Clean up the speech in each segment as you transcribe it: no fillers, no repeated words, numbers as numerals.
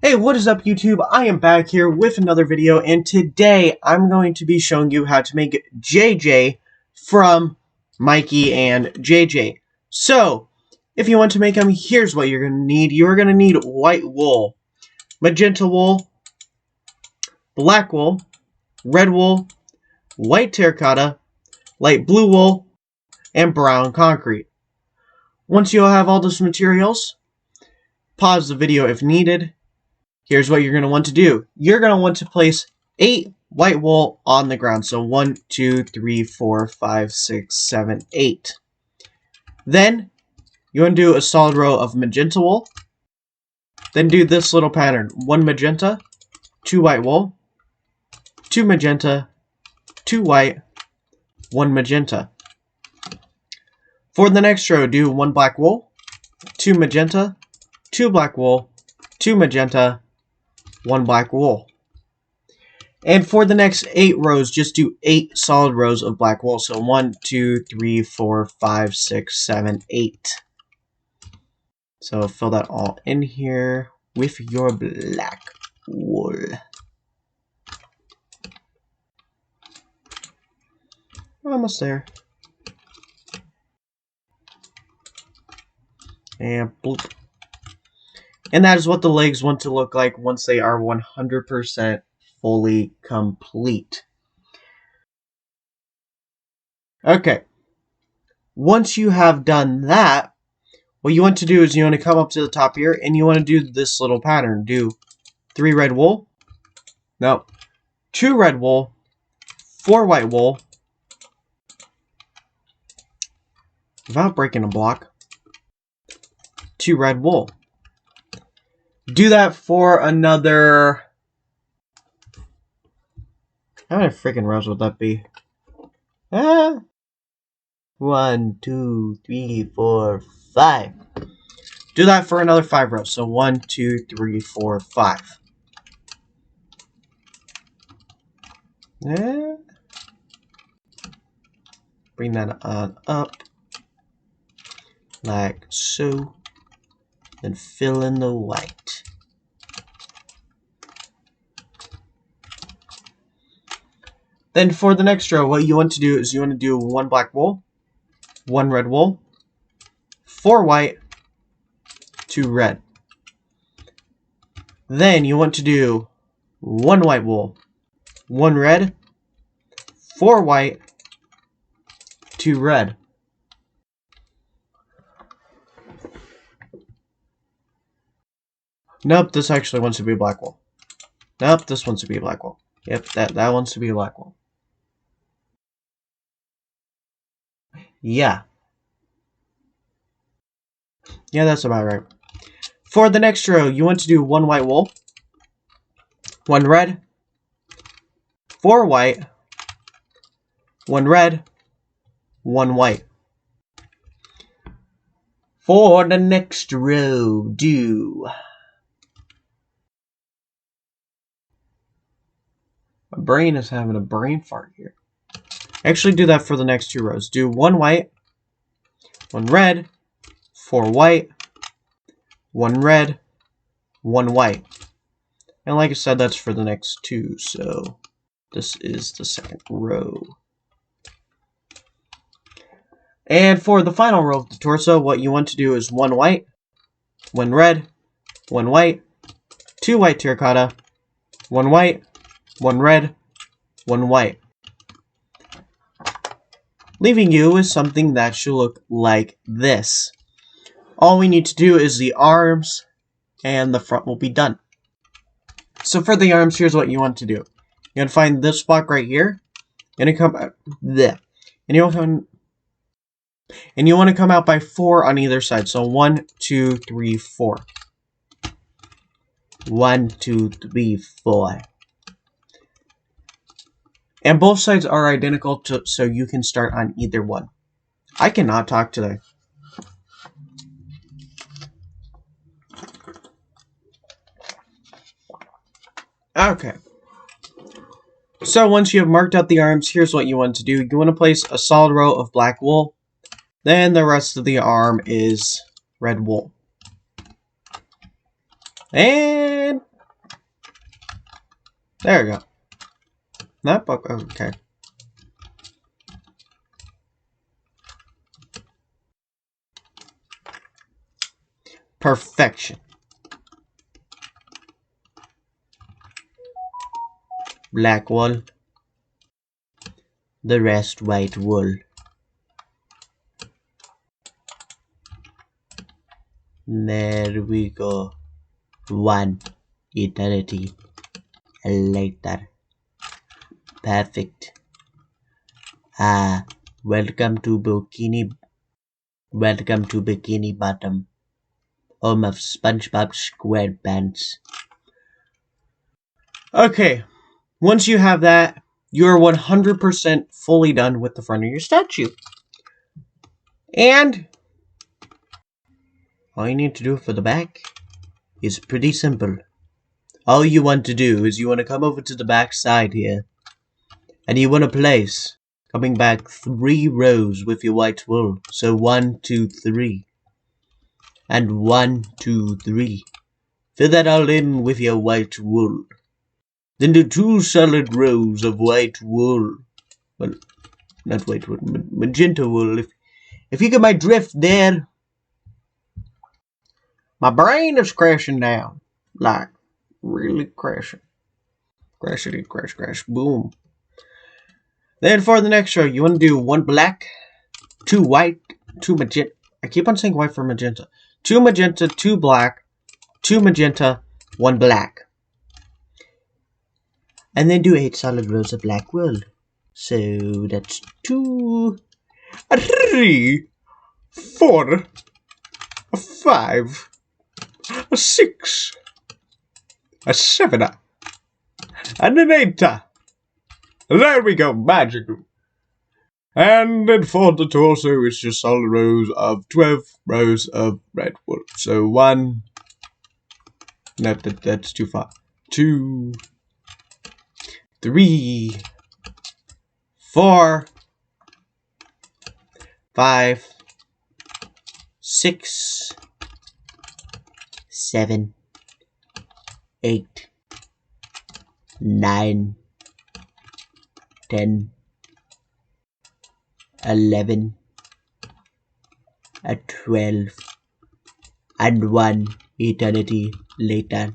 Hey, what is up YouTube? I am back here with another video, and today I'm going to be showing you how to make JJ from Mikey and JJ. So, if you want to make them, here's what you're going to need. You're going to need white wool, magenta wool, black wool, red wool, white terracotta, light blue wool, and brown concrete. Once you have all those materials, pause the video if needed. Here's what you're going to want to do. You're going to want to place 8 white wool on the ground. So 1, 2, 3, 4, 5, 6, 7, 8. Then you want to do a solid row of magenta wool. Then do this little pattern. 1 magenta, 2 white wool, 2 magenta, 2 white, 1 magenta. For the next row, do 1 black wool, 2 magenta, 2 black wool, 2 magenta, 1 black wool. And for the next 8 rows, just do 8 solid rows of black wool. So 1, 2, 3, 4, 5, 6, 7, 8. So fill that all in here with your black wool. Almost there. And bloop. And that is what the legs want to look like once they are 100% fully complete. Okay. Once you have done that, what you want to do is you want to come up to the top here and you want to do this little pattern. Do 3 red wool. No. 2 red wool. 4 white wool. Without breaking a block. 2 red wool. Do that for another... How many freaking rows would that be? 1, 2, 3, 4, 5. Do that for another 5 rows. So 1, 2, 3, 4, 5. Bring that on up. Like so. Then fill in the white. Then for the next row, what you want to do is you want to do 1 black wool, 1 red wool, 4 white, 2 red. Then you want to do 1 white wool, 1 red, 4 white, 2 red. Nope, this actually wants to be black wool. Nope, this wants to be black wool. Yep, that wants to be black wool. Yeah. Yeah, that's about right. For the next row, you want to do 1 white wool, 1 red, 4 white, 1 red, 1 white. For the next row, do... My brain is having a brain fart here. Actually, do that for the next 2 rows. Do 1 white, 1 red, 4 white, 1 red, 1 white. And like I said, that's for the next 2, so this is the second row. And for the final row of the torso, what you want to do is 1 white, 1 red, 1 white, 2 white terracotta, 1 white, 1 red, 1 white. Leaving you with something that should look like this. All we need to do is the arms, and the front will be done. So for the arms, here's what you want to do. You're going to find this block right here. You're going to come out there. And you want to come out by 4 on either side. So 1, 2, 3, 4. 1, 2, 3, 4. And both sides are identical, so you can start on either one. I cannot talk today. Okay. So once you have marked out the arms, here's what you want to do. You want to place a solid row of black wool. Then the rest of the arm is red wool. And There we go. Nope, okay. Perfection. Black wool. The rest white wool. There we go. 1 eternity later. Perfect. Welcome to Bikini Bottom, home of SpongeBob SquarePants. Okay, once you have that, you're 100% fully done with the front of your statue. And all you need to do for the back is pretty simple. All you want to do is you want to come over to the back side here, and you want to place, coming back 3 rows with your white wool. So 1, 2, 3. And 1, 2, 3. Fill that all in with your white wool. Then do 2 solid rows of white wool. Well, not white wool, magenta wool. If you get my drift there. My brain is crashing down. Like, really crashing. Crashity, crash, crash, boom. Then for the next row, you want to do 1 black, 2 white, 2 magenta. I keep on saying white for magenta. 2 magenta, 2 black, 2 magenta, 1 black. And then do 8 solid rows of black wool. So that's 2, 3, 4, 5, 6, 7, and an 8. There we go, magical. And then for the torso, it's just solid rows of 12 rows of red wool. So 1, no, that's too far. 2, 3, 4, 5, 6, 7, 8, 9, 10, 11, 12, and 1 eternity later.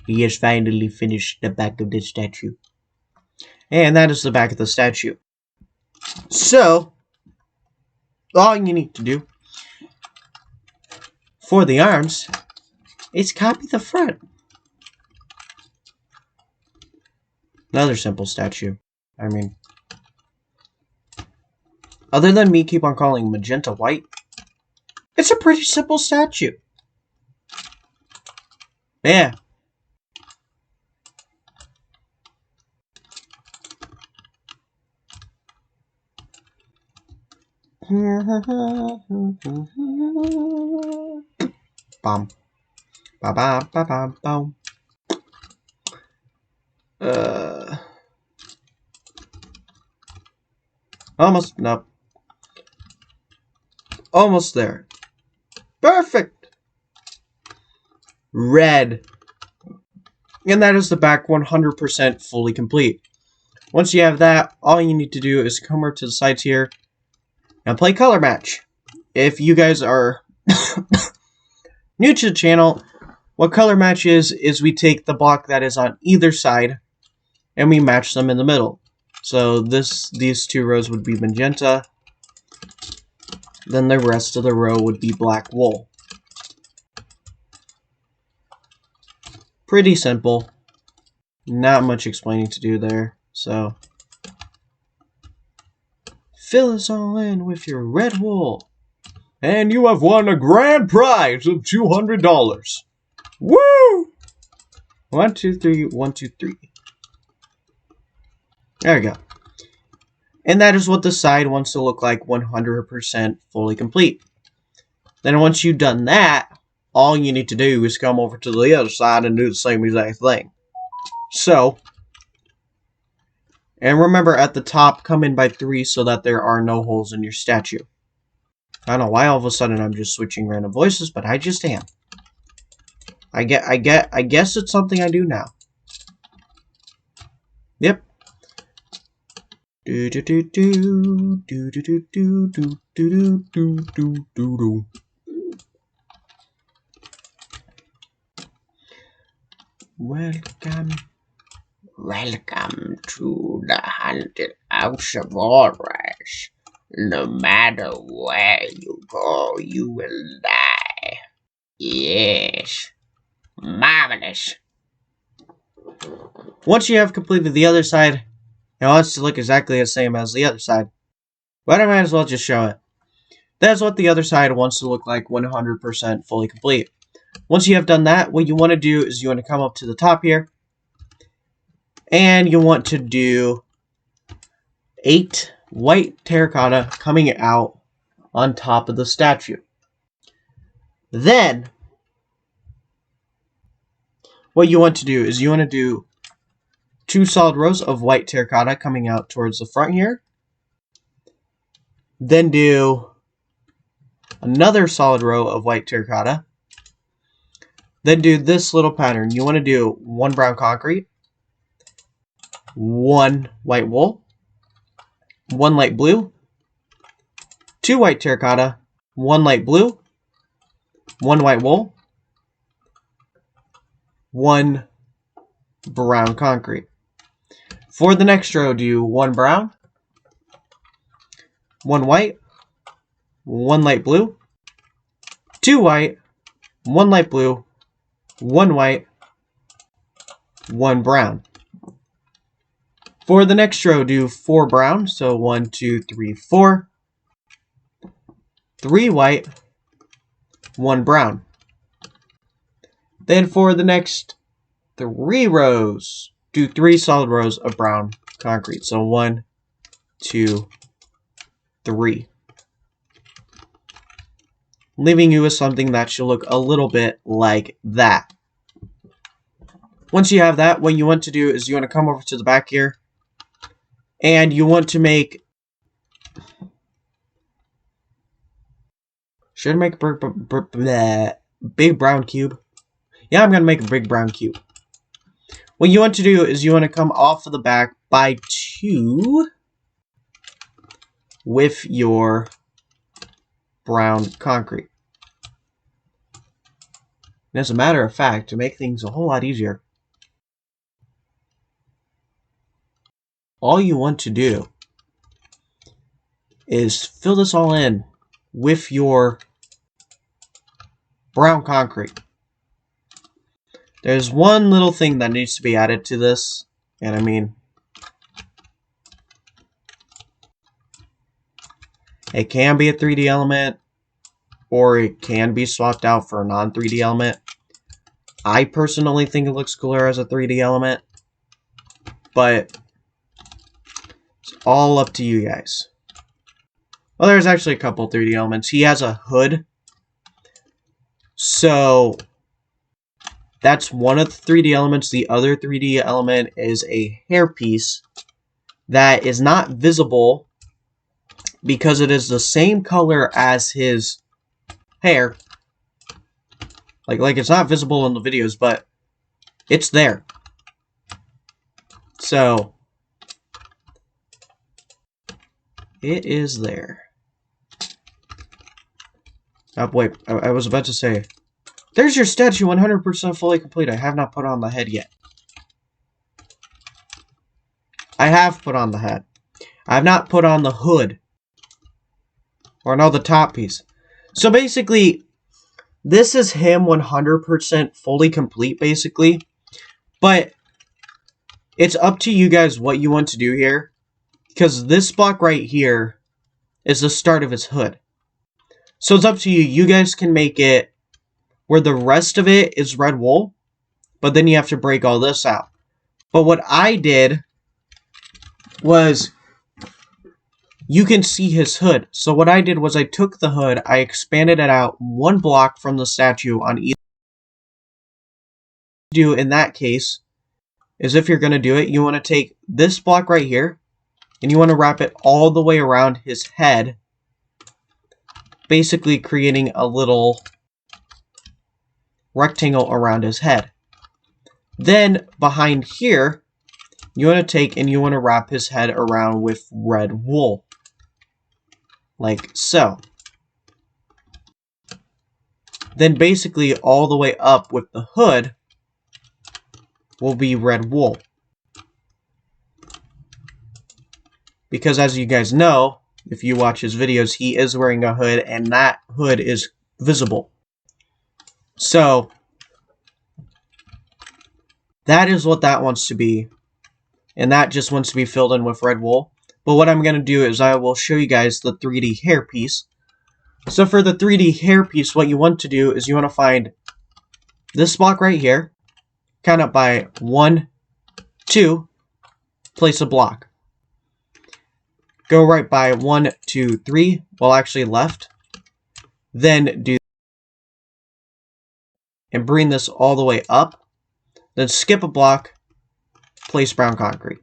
He has finally finished the back of the statue. And that is the back of the statue. So, all you need to do for the arms is copy the front. Another simple statue. I mean, other than me keep on calling magenta white, it's a pretty simple statue. Yeah. Bum. Ba ba ba ba bum. Almost, nope. Almost there. Perfect. Red. And that is the back 100% fully complete. Once you have that, all you need to do is come over to the sides here and play color match. If you guys are new to the channel, what color match is we take the block that is on either side and we match them in the middle. So these 2 rows would be magenta. Then the rest of the row would be black wool. Pretty simple. Not much explaining to do there. So fill this all in with your red wool. And you have won a grand prize of $200. Woo! 1, 2, 3, 1, 2, 3. There we go. And that is what the side wants to look like 100% fully complete. Then once you've done that, all you need to do is come over to the other side and do the same exact thing. So, and remember at the top, come in by 3 so that there are no holes in your statue. I don't know why all of a sudden I'm just switching random voices, but I just am. I guess it's something I do now. Do do do do do do do do do do do do do do. Welcome to the haunted house of horrors. No matter where you go, you will die. Yes. Marvelous. Once you have completed the other side, it wants to look exactly the same as the other side. But I might as well just show it. That's what the other side wants to look like 100% fully complete. Once you have done that, what you want to do is you want to come up to the top here. And you want to do 8 white terracotta coming out on top of the statue. Then, what you want to do is you want to do 2 solid rows of white terracotta coming out towards the front here. Then do another solid row of white terracotta. Then do this little pattern. You want to do 1 brown concrete, 1 white wool, 1 light blue, 2 white terracotta, 1 light blue, 1 white wool, 1 brown concrete. For the next row, do 1 brown, 1 white, 1 light blue, 2 white, 1 light blue, 1 white, 1 brown. For the next row, do 4 brown, so 1, 2, 3, 4, 3 white, 1 brown. Then for the next 3 rows, do 3 solid rows of brown concrete, so 1, 2, 3. Leaving you with something that should look a little bit like that. Once you have that, what you want to do is you want to come over to the back here, and you want to make... Should I make a big brown cube? Yeah, I'm going to make a big brown cube. What you want to do is you want to come off of the back by 2 with your brown concrete. And as a matter of fact, to make things a whole lot easier, all you want to do is fill this all in with your brown concrete. There's one little thing that needs to be added to this, and I mean, it can be a 3D element, or it can be swapped out for a non-3D element. I personally think it looks cooler as a 3D element, but it's all up to you guys. Well, there's actually a couple 3D elements. He has a hood, so that's one of the 3D elements. The other 3D element is a hairpiece that is not visible because it is the same color as his hair. Like it's not visible in the videos, but it's there. So it is there. Oh, wait, I was about to say, there's your statue, 100% fully complete. I have not put on the head yet. I have put on the head. I have not put on the hood. Or no, the top piece. So basically, this is him 100% fully complete, basically. But it's up to you guys what you want to do here. Because this block right here is the start of his hood. So it's up to you. You guys can make it where the rest of it is red wool. But then you have to break all this out. But what I did was, you can see his hood. So what I did was I took the hood, I expanded it out 1 block from the statue on either. Do in that case is, if you're going to do it, you want to take this block right here and you want to wrap it all the way around his head, basically creating a little rectangle around his head. Then behind here, you want to take and you want to wrap his head around with red wool. Like so. Then basically all the way up with the hood will be red wool. Because as you guys know, if you watch his videos, he is wearing a hood and that hood is visible. So, that is what that wants to be. And that just wants to be filled in with red wool. But what I'm going to do is I will show you guys the 3D hair piece. So for the 3D hair piece, what you want to do is you want to find this block right here. Count up by 1, 2, place a block. Go right by 1, 2, 3, well actually left. Then do and bring this all the way up. Then skip a block, place brown concrete.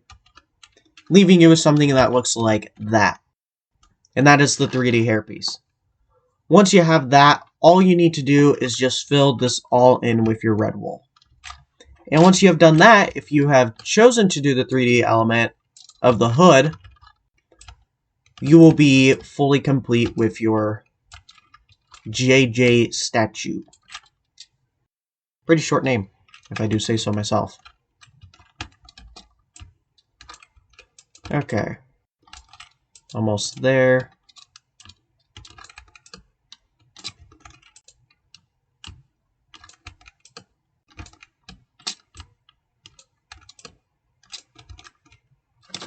Leaving you with something that looks like that. And that is the 3D hairpiece. Once you have that, all you need to do is just fill this all in with your red wool. And once you have done that, if you have chosen to do the 3D element of the hood, you will be fully complete with your JJ statue. Pretty short name, if I do say so myself. Okay. Almost there.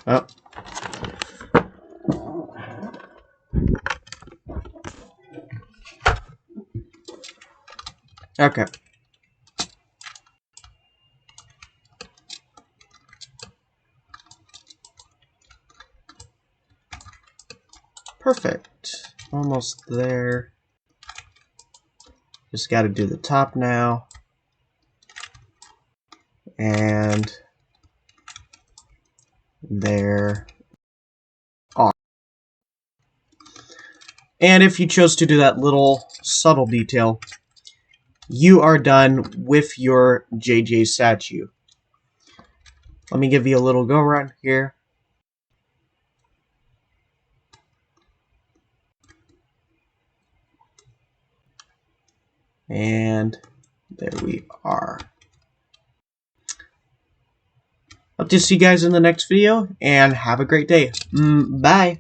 Oh. Okay. Perfect. Almost there. Just got to do the top now. And there. Off. And if you chose to do that little subtle detail, you are done with your JJ statue. Let me give you a little go around here. And there we are. Hope to see you guys in the next video, and have a great day. Bye.